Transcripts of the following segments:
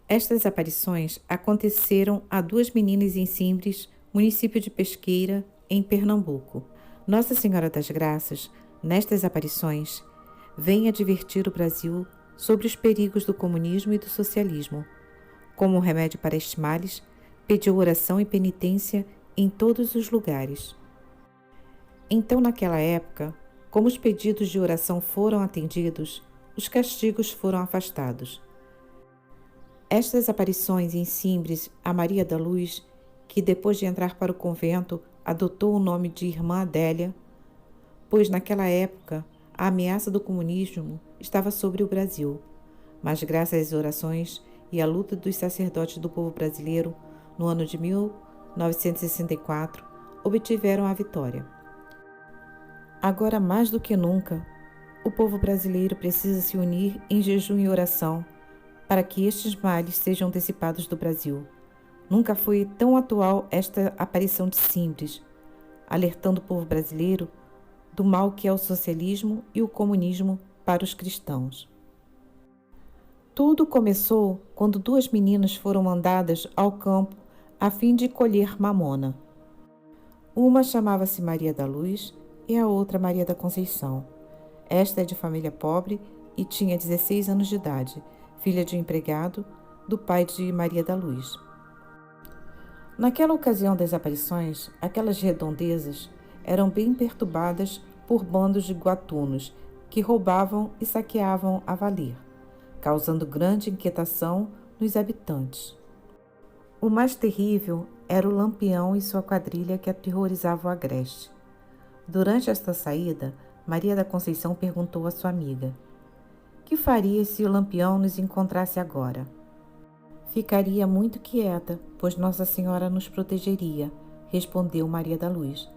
Estas aparições aconteceram a duas meninas em Simbres, município de Pesqueira, em Pernambuco. Nossa Senhora das Graças, nestas aparições, vem advertir o Brasil sobre os perigos do comunismo e do socialismo. Como remédio para estes males, pediu oração e penitência em todos os lugares. Então, naquela época, como os pedidos de oração foram atendidos, os castigos foram afastados. Estas aparições em Simbres a Maria da Luz, que depois de entrar para o convento adotou o nome de Irmã Adélia, pois naquela época a ameaça do comunismo estava sobre o Brasil, mas graças às orações e à luta dos sacerdotes do povo brasileiro, no ano de 1964, obtiveram a vitória. Agora, mais do que nunca, o povo brasileiro precisa se unir em jejum e oração para que estes males sejam dissipados do Brasil. Nunca foi tão atual esta aparição de Simbres, alertando o povo brasileiro do mal que é o socialismo e o comunismo para os cristãos. Tudo começou quando duas meninas foram mandadas ao campo a fim de colher mamona. Uma chamava-se Maria da Luz e a outra Maria da Conceição. Esta é de família pobre e tinha 16 anos de idade, filha de um empregado do pai de Maria da Luz. Naquela ocasião das aparições, aquelas redondezas eram bem perturbadas por bandos de guatunos que roubavam e saqueavam a valer, causando grande inquietação nos habitantes. O mais terrível era o Lampião e sua quadrilha que aterrorizavam o agreste. Durante esta saída, Maria da Conceição perguntou à sua amiga: "Que faria se o Lampião nos encontrasse agora?" "Ficaria muito quieta, pois Nossa Senhora nos protegeria", respondeu Maria da Luz.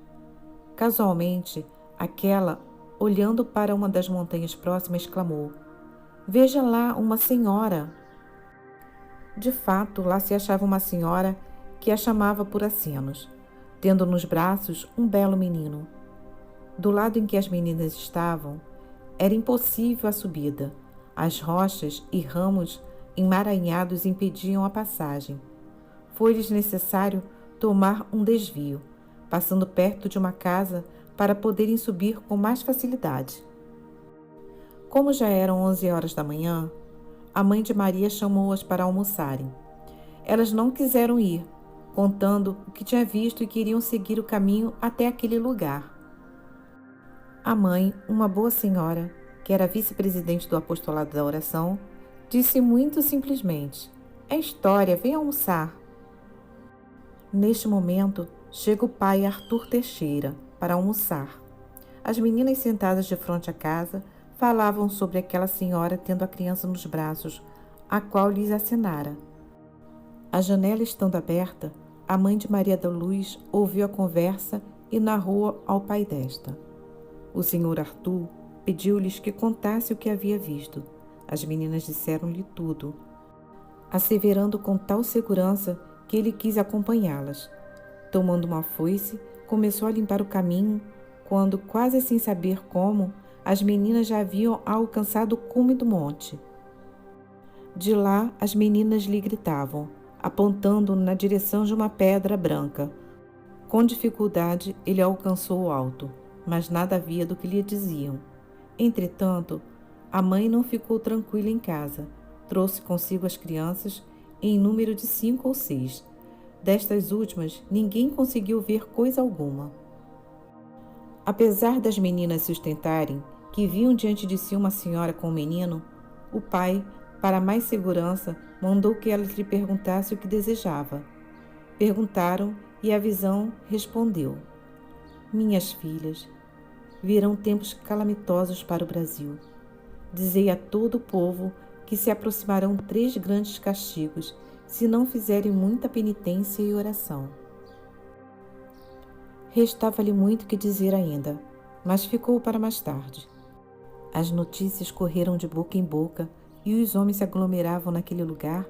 Casualmente, aquela, olhando para uma das montanhas próximas, exclamou: "Veja lá uma senhora!" De fato, lá se achava uma senhora que a chamava por acenos, tendo nos braços um belo menino. Do lado em que as meninas estavam, era impossível a subida. As rochas e ramos emaranhados impediam a passagem. Foi-lhes necessário tomar um desvio, passando perto de uma casa para poderem subir com mais facilidade. Como já eram 11 horas da manhã, a mãe de Maria chamou-as para almoçarem. Elas não quiseram ir, contando o que tinha visto e queriam seguir o caminho até aquele lugar. A mãe, uma boa senhora, que era vice-presidente do apostolado da oração, disse muito simplesmente: "É história, vem almoçar." Neste momento, chega o pai Arthur Teixeira para almoçar. As meninas sentadas de frente à casa falavam sobre aquela senhora tendo a criança nos braços, a qual lhes acenara. A janela estando aberta, a mãe de Maria da Luz ouviu a conversa e narrou ao pai desta. O senhor Arthur pediu-lhes que contasse o que havia visto. As meninas disseram-lhe tudo, asseverando com tal segurança que ele quis acompanhá-las. Tomando uma foice, começou a limpar o caminho, quando, quase sem saber como, as meninas já haviam alcançado o cume do monte. De lá, as meninas lhe gritavam, apontando na direção de uma pedra branca. Com dificuldade, ele alcançou o alto, mas nada havia do que lhe diziam. Entretanto, a mãe não ficou tranquila em casa. Trouxe consigo as crianças, em número de 5 ou 6. Destas últimas, ninguém conseguiu ver coisa alguma. Apesar das meninas sustentarem que viam diante de si uma senhora com um menino, o pai, para mais segurança, mandou que elas lhe perguntassem o que desejava. Perguntaram e a visão respondeu: "Minhas filhas, virão tempos calamitosos para o Brasil. Dizei a todo o povo que se aproximarão 3 grandes castigos se não fizerem muita penitência e oração." Restava-lhe muito que dizer ainda, mas ficou para mais tarde. As notícias correram de boca em boca e os homens se aglomeravam naquele lugar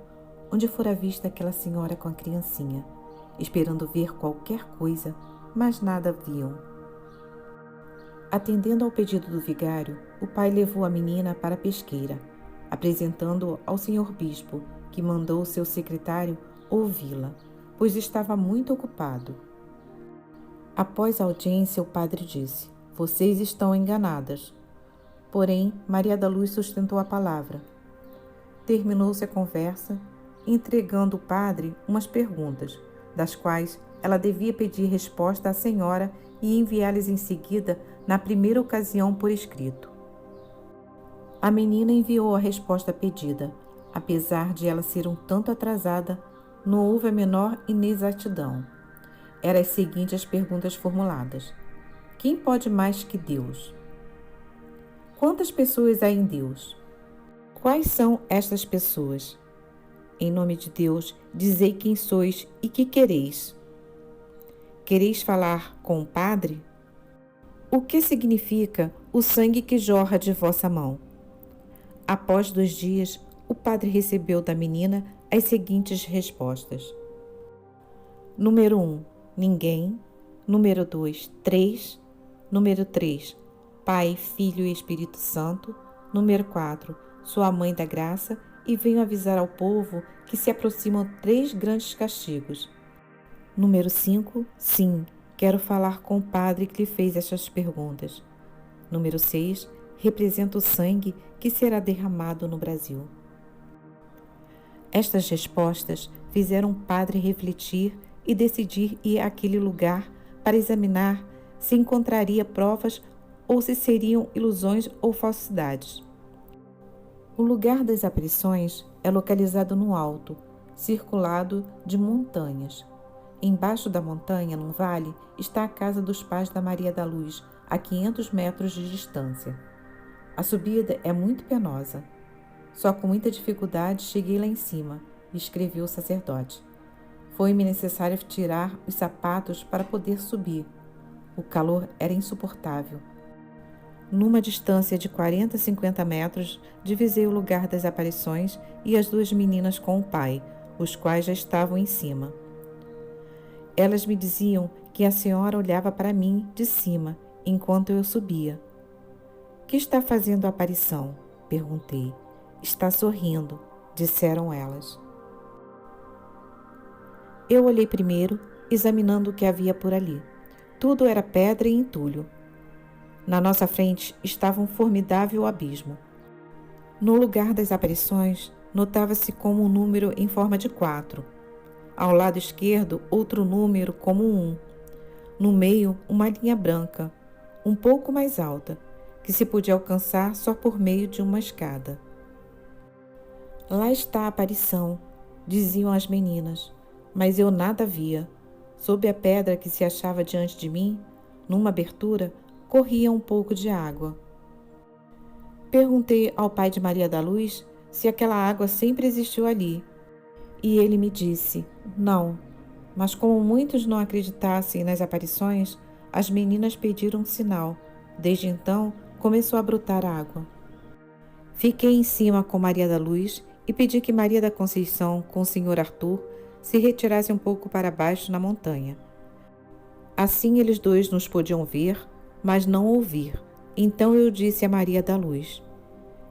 onde fora vista aquela senhora com a criancinha, esperando ver qualquer coisa, mas nada viam. Atendendo ao pedido do vigário, o pai levou a menina para a pesqueira, apresentando-o ao senhor bispo, que mandou seu secretário ouvi-la, pois estava muito ocupado. Após a audiência, o padre disse: "Vocês estão enganadas." Porém, Maria da Luz sustentou a palavra. Terminou-se a conversa, entregando o padre umas perguntas, das quais ela devia pedir resposta à senhora e enviá-las em seguida na primeira ocasião por escrito. A menina enviou a resposta pedida. Apesar de ela ser um tanto atrasada, não houve a menor inexatidão. Eram as seguintes perguntas formuladas: quem pode mais que Deus? Quantas pessoas há em Deus? Quais são estas pessoas? Em nome de Deus, dizei quem sois e que quereis. Quereis falar com o Padre? O que significa o sangue que jorra de vossa mão? Após 2 dias, o padre recebeu da menina as seguintes respostas. Número 1, ninguém. Número 2, 3. Número 3, Pai, Filho e Espírito Santo. Número 4, sua Mãe da Graça, e venho avisar ao povo que se aproximam 3 grandes castigos. Número 5, sim, quero falar com o padre que lhe fez estas perguntas. Número 6, representa o sangue que será derramado no Brasil. Estas respostas fizeram o padre refletir e decidir ir àquele lugar para examinar se encontraria provas ou se seriam ilusões ou falsidades. O lugar das aparições é localizado no alto, circulado de montanhas. Embaixo da montanha, num vale, está a casa dos pais da Maria da Luz, a 500 metros de distância. A subida é muito penosa. Só com muita dificuldade cheguei lá em cima, escreveu o sacerdote. Foi-me necessário tirar os sapatos para poder subir. O calor era insuportável. Numa distância de 40 a 50 metros, divisei o lugar das aparições e as 2 meninas com o pai, os quais já estavam em cima. Elas me diziam que a senhora olhava para mim de cima, enquanto eu subia. Que está fazendo a aparição? Perguntei. Está sorrindo, disseram elas. Eu olhei primeiro, examinando o que havia por ali. Tudo era pedra e entulho. Na nossa frente estava um formidável abismo. No lugar das aparições, notava-se como um número em forma de 4. Ao lado esquerdo, outro número como 1. No meio, uma linha branca, um pouco mais alta, que se podia alcançar só por meio de uma escada. Lá está a aparição, diziam as meninas, mas eu nada via. Sob a pedra que se achava diante de mim, numa abertura, corria um pouco de água. Perguntei ao pai de Maria da Luz se aquela água sempre existiu ali, e ele me disse, não, mas como muitos não acreditassem nas aparições, as meninas pediram um sinal. Desde então, começou a brotar água. Fiquei em cima com Maria da Luz e pedi que Maria da Conceição, com o senhor Arthur, se retirasse um pouco para baixo na montanha. Assim eles 2 nos podiam ver, mas não ouvir. Então eu disse a Maria da Luz,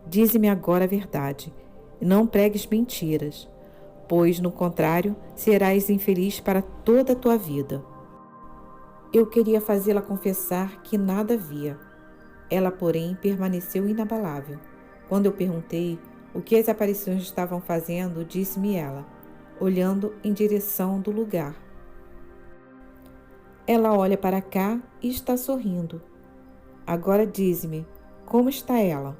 dize-me agora a verdade, e não pregues mentiras, pois, no contrário, serás infeliz para toda a tua vida. Eu queria fazê-la confessar que nada via. Ela, porém, permaneceu inabalável. Quando eu perguntei o que as aparições estavam fazendo, disse-me ela, olhando em direção do lugar. Ela olha para cá e está sorrindo. Agora dize-me, como está ela?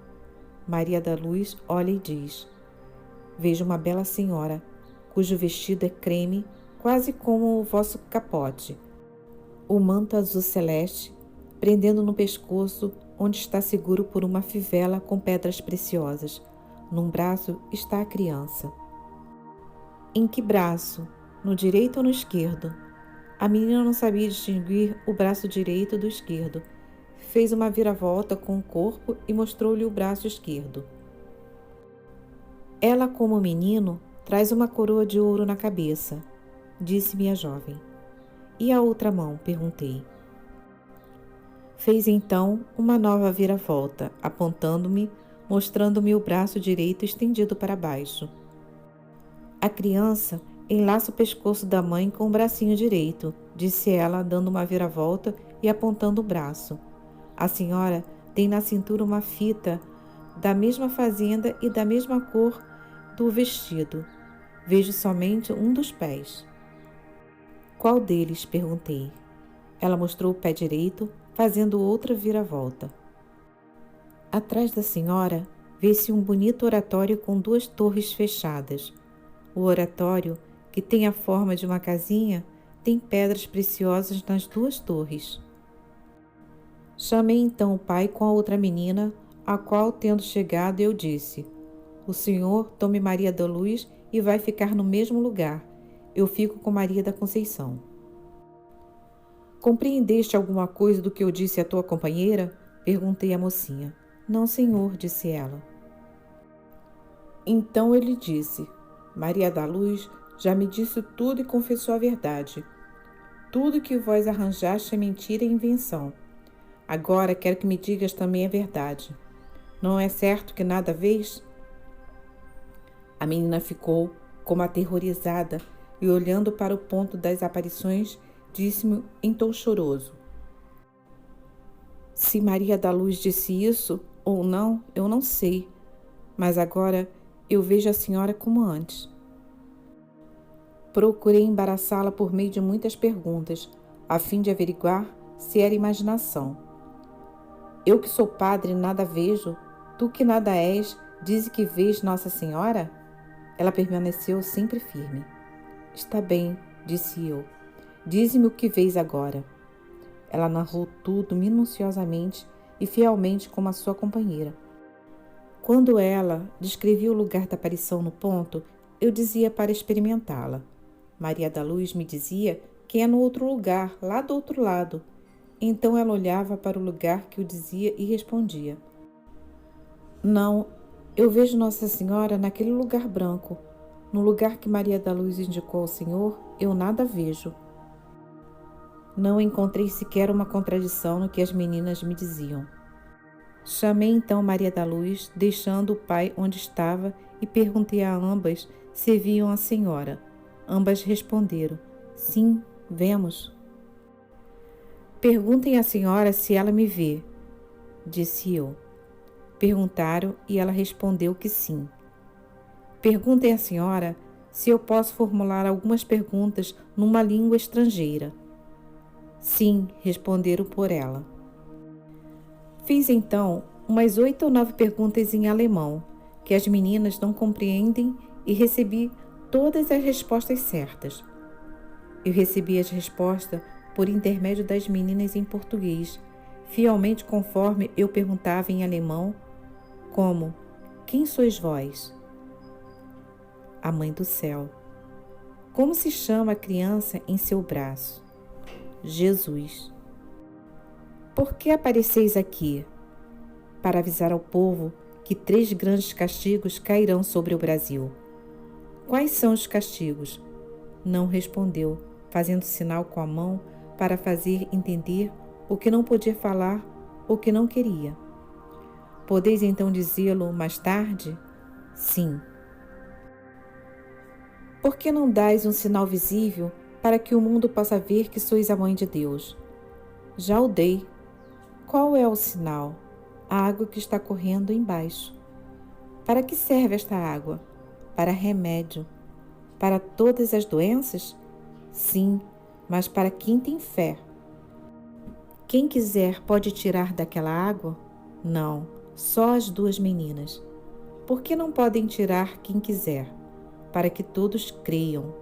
Maria da Luz olha e diz, vejo uma bela senhora, cujo vestido é creme, quase como o vosso capote. O manto azul celeste, prendendo no pescoço, onde está seguro por uma fivela com pedras preciosas. Num braço está a criança. Em que braço? No direito ou no esquerdo? A menina não sabia distinguir o braço direito do esquerdo. Fez uma viravolta com o corpo e mostrou-lhe o braço esquerdo. Ela, como menino, traz uma coroa de ouro na cabeça, disse-me a jovem. E a outra mão? Perguntei. Fez então uma nova viravolta, apontando-me, mostrando-me o braço direito estendido para baixo. A criança enlaça o pescoço da mãe com o bracinho direito, disse ela, dando uma viravolta e apontando o braço. A senhora tem na cintura uma fita da mesma fazenda e da mesma cor do vestido. Vejo somente um dos pés. Qual deles? Perguntei. Ela mostrou o pé direito, fazendo outra viravolta. Atrás da senhora, vê-se um bonito oratório com 2 torres fechadas. O oratório, que tem a forma de uma casinha, tem pedras preciosas nas 2 torres. Chamei então o pai com a outra menina, a qual, tendo chegado, eu disse: o senhor tome Maria da Luz e vai ficar no mesmo lugar. Eu fico com Maria da Conceição. Compreendeste alguma coisa do que eu disse à tua companheira? Perguntei à mocinha. Não, senhor, disse ela. Então ele disse: Maria da Luz já me disse tudo e confessou a verdade. Tudo que vós arranjaste é mentira e invenção. Agora quero que me digas também a verdade. Não é certo que nada vês? A menina ficou como aterrorizada e, olhando para o ponto das aparições, disse-me em tom choroso: se Maria da Luz disse isso ou não, eu não sei, mas agora eu vejo a senhora como antes. Procurei embaraçá-la por meio de muitas perguntas, a fim de averiguar se era imaginação. Eu que sou padre nada vejo, tu que nada és, dize que vês Nossa Senhora? Ela permaneceu sempre firme. Está bem, disse eu. Dize-me o que vês agora. Ela narrou tudo minuciosamente e fielmente como a sua companheira. Quando ela descrevia o lugar da aparição no ponto, eu dizia para experimentá-la. Maria da Luz me dizia que é no outro lugar, lá do outro lado. Então ela olhava para o lugar que eu dizia e respondia: não, eu vejo Nossa Senhora naquele lugar branco. No lugar que Maria da Luz indicou ao Senhor, eu nada vejo. Não encontrei sequer uma contradição no que as meninas me diziam. Chamei então Maria da Luz, deixando o pai onde estava, e perguntei a ambas se viam a senhora. Ambas responderam: sim, vemos. Perguntem à senhora se ela me vê, disse eu. Perguntaram e ela respondeu que sim. Perguntem à senhora se eu posso formular algumas perguntas numa língua estrangeira. Sim, responderam por ela. Fiz então umas 8 ou 9 perguntas em alemão, que as meninas não compreendem, e recebi todas as respostas certas. Eu recebi as respostas por intermédio das meninas em português, fielmente conforme eu perguntava em alemão, como: quem sois vós? A Mãe do Céu. Como se chama a criança em seu braço? Jesus. Por que apareceis aqui? Para avisar ao povo que 3 grandes castigos cairão sobre o Brasil. Quais são os castigos? Não respondeu, fazendo sinal com a mão para fazer entender o que não podia falar ou que não queria. Podeis então dizê-lo mais tarde? Sim. Por que não dais um sinal visível para que o mundo possa ver que sois a Mãe de Deus? Já o dei. Qual é o sinal? A água que está correndo embaixo. Para que serve esta água? Para remédio. Para todas as doenças? Sim, mas para quem tem fé. Quem quiser pode tirar daquela água? Não, só as 2 meninas. Por que não podem tirar quem quiser? Para que todos creiam.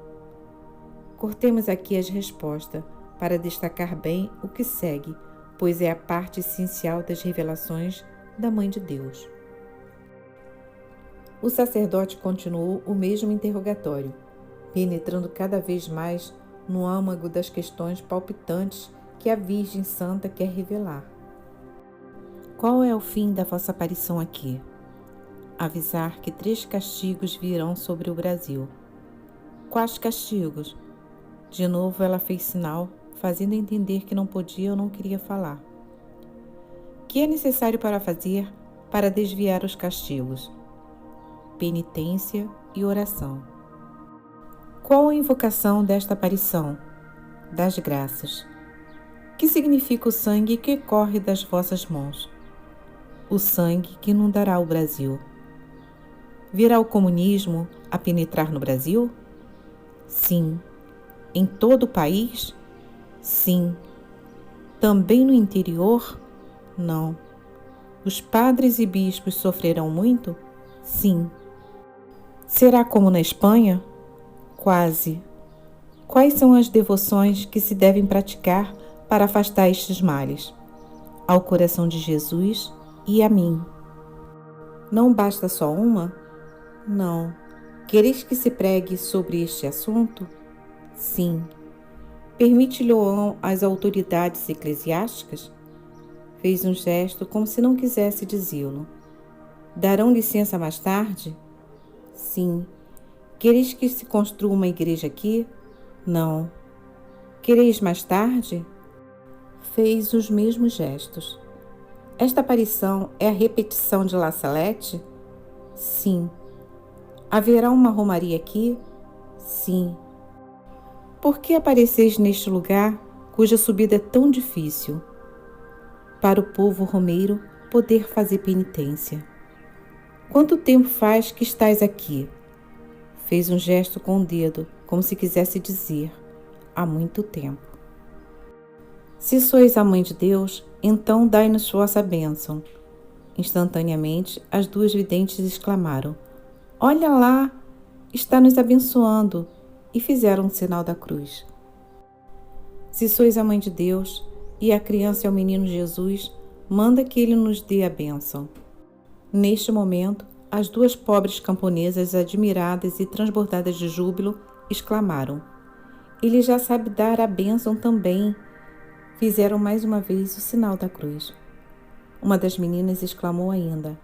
Cortemos aqui as respostas, para destacar bem o que segue, pois é a parte essencial das revelações da Mãe de Deus. O sacerdote continuou o mesmo interrogatório, penetrando cada vez mais no âmago das questões palpitantes que a Virgem Santa quer revelar. Qual é o fim da vossa aparição aqui? Avisar que 3 castigos virão sobre o Brasil. Quais castigos? De novo ela fez sinal, fazendo entender que não podia ou não queria falar. Que é necessário para fazer para desviar os castigos? Penitência e oração. Qual a invocação desta aparição? Das graças. Que significa o sangue que corre das vossas mãos? O sangue que inundará o Brasil. Virá o comunismo a penetrar no Brasil? Sim. Em todo o país? Sim. Também no interior? Não. Os padres e bispos sofrerão muito? Sim. Será como na Espanha? Quase. Quais são as devoções que se devem praticar para afastar estes males? Ao coração de Jesus e a mim. Não basta só uma? Não. Quereis que se pregue sobre este assunto? Sim. Permite-lhe-ão as autoridades eclesiásticas? Fez um gesto como se não quisesse dizê-lo. Darão licença mais tarde? Sim. Quereis que se construa uma igreja aqui? Não. Quereis mais tarde? Fez os mesmos gestos. Esta aparição é a repetição de La Salette? Sim. Haverá uma romaria aqui? Sim. Por que apareceis neste lugar cuja subida é tão difícil? Para o povo romeiro poder fazer penitência. Quanto tempo faz que estais aqui? Fez um gesto com o dedo, como se quisesse dizer, há muito tempo. Se sois a mãe de Deus, então dai-nos vossa bênção. Instantaneamente, as duas videntes exclamaram: Olha lá, está nos abençoando, e fizeram o sinal da cruz. Se sois a mãe de Deus, e a criança é o menino Jesus, manda que ele nos dê a bênção. Neste momento, as duas pobres camponesas, admiradas e transbordadas de júbilo, exclamaram: Ele já sabe dar a bênção também. Fizeram mais uma vez o sinal da cruz. Uma das meninas exclamou ainda: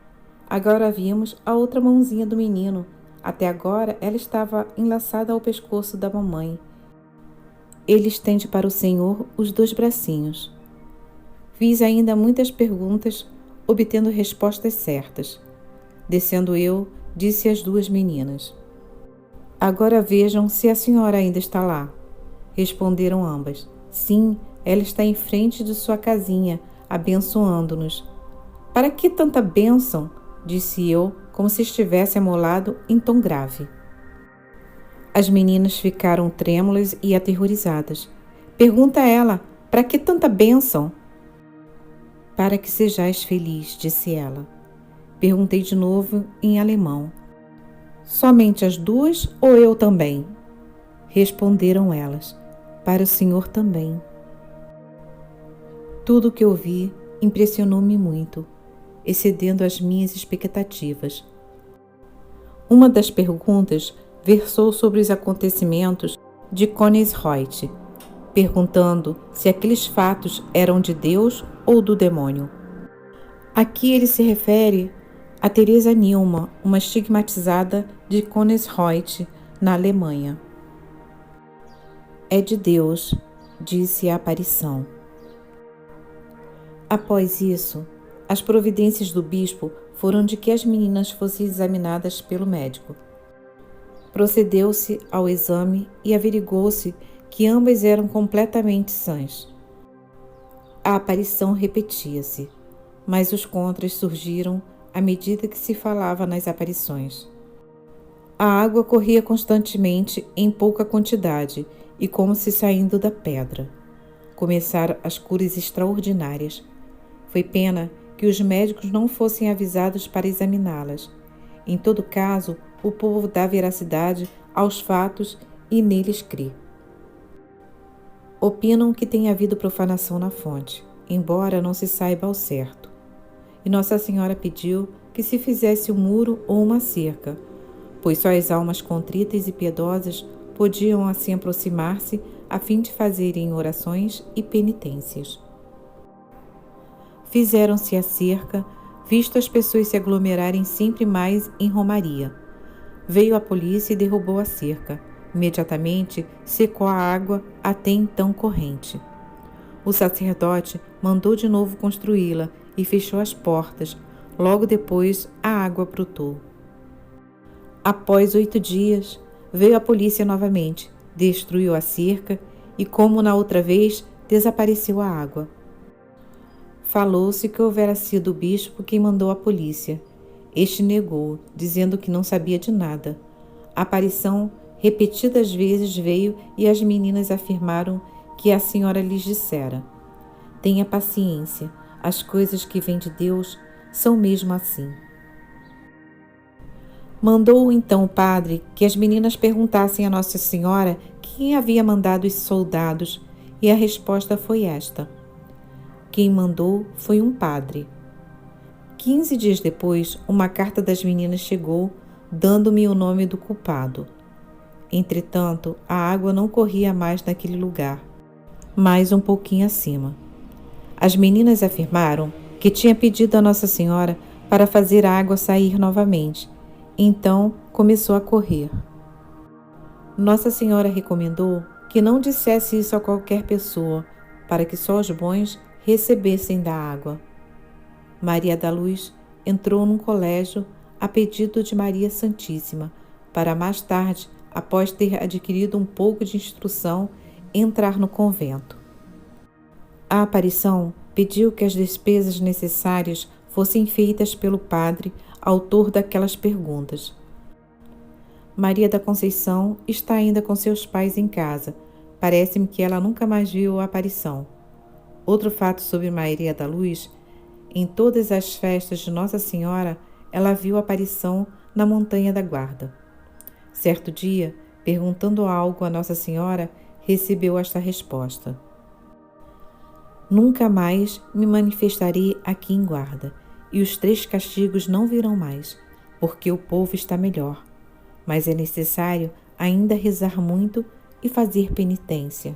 Agora vimos a outra mãozinha do menino. Até agora ela estava enlaçada ao pescoço da mamãe. Ele estende para o Senhor os dois bracinhos. Fiz ainda muitas perguntas, obtendo respostas certas. Descendo eu, disse às duas meninas: Agora vejam se a senhora ainda está lá. Responderam ambas: Sim, ela está em frente de sua casinha, abençoando-nos. Para que tanta bênção? Disse eu, como se estivesse amolado em tom grave. As meninas ficaram trêmulas e aterrorizadas. Pergunta a ela: para que tanta bênção? Para que sejais feliz, disse ela. Perguntei de novo em alemão: Somente as duas ou eu também? Responderam elas: Para o senhor também. Tudo o que eu vi impressionou-me muito, excedendo as minhas expectativas. Uma das perguntas versou sobre os acontecimentos de Königsreuth, perguntando se aqueles fatos eram de Deus ou do demônio. Aqui ele se refere a Teresa Neumann, uma estigmatizada de Königsreuth, na Alemanha. É de Deus, disse a aparição. Após isso, as providências do bispo foram de que as meninas fossem examinadas pelo médico. Procedeu-se ao exame e averigou-se que ambas eram completamente sãs. A aparição repetia-se, mas os contras surgiram à medida que se falava nas aparições. A água corria constantemente em pouca quantidade e como se saindo da pedra. Começaram as curas extraordinárias. Foi pena que os médicos não fossem avisados para examiná-las. Em todo caso, o povo dá veracidade aos fatos e neles crê. Opinam que tem havido profanação na fonte, embora não se saiba ao certo. E Nossa Senhora pediu que se fizesse um muro ou uma cerca, pois só as almas contritas e piedosas podiam assim aproximar-se a fim de fazerem orações e penitências. Fizeram-se a cerca, visto as pessoas se aglomerarem sempre mais em romaria. Veio a polícia e derrubou a cerca. Imediatamente secou a água até então corrente. O sacerdote mandou de novo construí-la e fechou as portas. Logo depois, a água brotou. Após 8 dias, veio a polícia novamente, destruiu a cerca e, como na outra vez, desapareceu a água. Falou-se que houvera sido o bispo quem mandou a polícia. Este negou, dizendo que não sabia de nada. A aparição repetidas vezes veio e as meninas afirmaram que a senhora lhes dissera: tenha paciência, as coisas que vêm de Deus são mesmo assim. Mandou então o padre que as meninas perguntassem a Nossa Senhora quem havia mandado os soldados, e a resposta foi esta: quem mandou foi um padre. 15 dias depois, uma carta das meninas chegou, dando-me o nome do culpado. Entretanto, a água não corria mais naquele lugar, mas um pouquinho acima. As meninas afirmaram que tinha pedido a Nossa Senhora para fazer a água sair novamente. Então começou a correr. Nossa Senhora recomendou que não dissesse isso a qualquer pessoa, para que só os bons recebessem da água. Maria da Luz entrou num colégio a pedido de Maria Santíssima, para mais tarde, após ter adquirido um pouco de instrução, entrar no convento. A aparição pediu que as despesas necessárias fossem feitas pelo padre, autor daquelas perguntas. Maria da Conceição está ainda com seus pais em casa. Parece-me que ela nunca mais viu a aparição. Outro fato sobre Maria da Luz: em todas as festas de Nossa Senhora, ela viu a aparição na Montanha da Guarda. Certo dia, perguntando algo a Nossa Senhora, recebeu esta resposta: nunca mais me manifestarei aqui em Guarda, e os 3 castigos não virão mais, porque o povo está melhor. Mas é necessário ainda rezar muito e fazer penitência.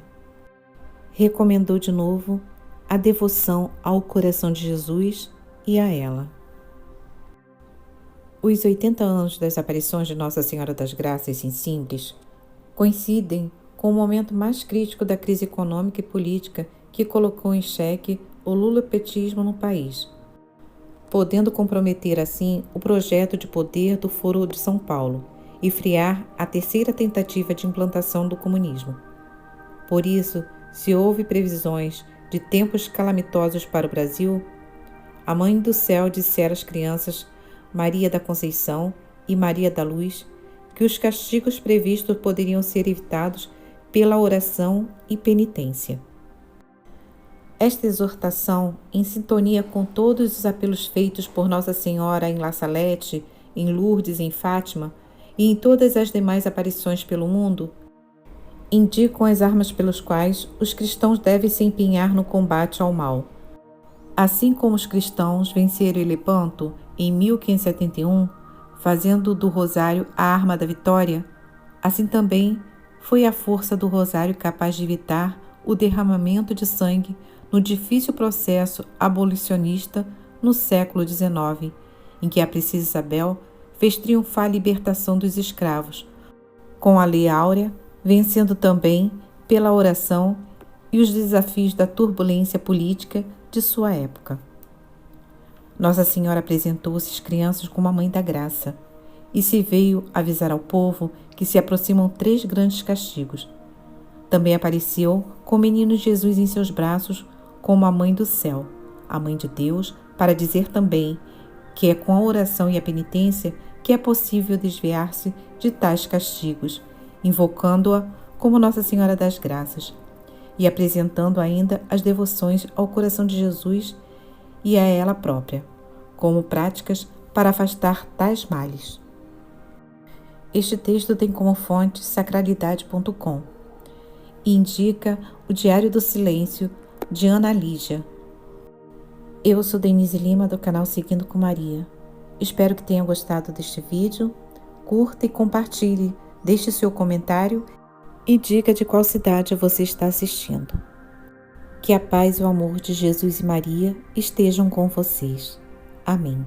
Recomendou de novo a devoção ao coração de Jesus e a ela. Os 80 anos das aparições de Nossa Senhora das Graças em Simples coincidem com o momento mais crítico da crise econômica e política que colocou em xeque o lulopetismo no país, podendo comprometer assim o projeto de poder do Foro de São Paulo e frear a terceira tentativa de implantação do comunismo. Por isso, se houve previsões de tempos calamitosos para o Brasil, a Mãe do Céu dissera às crianças Maria da Conceição e Maria da Luz que os castigos previstos poderiam ser evitados pela oração e penitência. Esta exortação, em sintonia com todos os apelos feitos por Nossa Senhora em La Salette, em Lourdes, em Fátima e em todas as demais aparições pelo mundo, indicam as armas pelas quais os cristãos devem se empenhar no combate ao mal. Assim como os cristãos venceram Lepanto em 1571, fazendo do rosário a arma da vitória, assim também foi a força do rosário capaz de evitar o derramamento de sangue no difícil processo abolicionista no século XIX, em que a princesa Isabel fez triunfar a libertação dos escravos, com a Lei Áurea, vencendo também pela oração e os desafios da turbulência política de sua época. Nossa Senhora apresentou-se às crianças como a Mãe da Graça e se veio avisar ao povo que se aproximam 3 grandes castigos. Também apareceu com o menino Jesus em seus braços como a Mãe do Céu, a Mãe de Deus, para dizer também que é com a oração e a penitência que é possível desviar-se de tais castigos, invocando-a como Nossa Senhora das Graças, e apresentando ainda as devoções ao coração de Jesus e a ela própria, como práticas para afastar tais males. Este texto tem como fonte sacralidade.com e indica o Diário do Silêncio de Ana Lígia. Eu sou Denise Lima, do canal Seguindo com Maria. Espero que tenha gostado deste vídeo. Curta e compartilhe, deixe seu comentário e diga de qual cidade você está assistindo. Que a paz e o amor de Jesus e Maria estejam com vocês. Amém.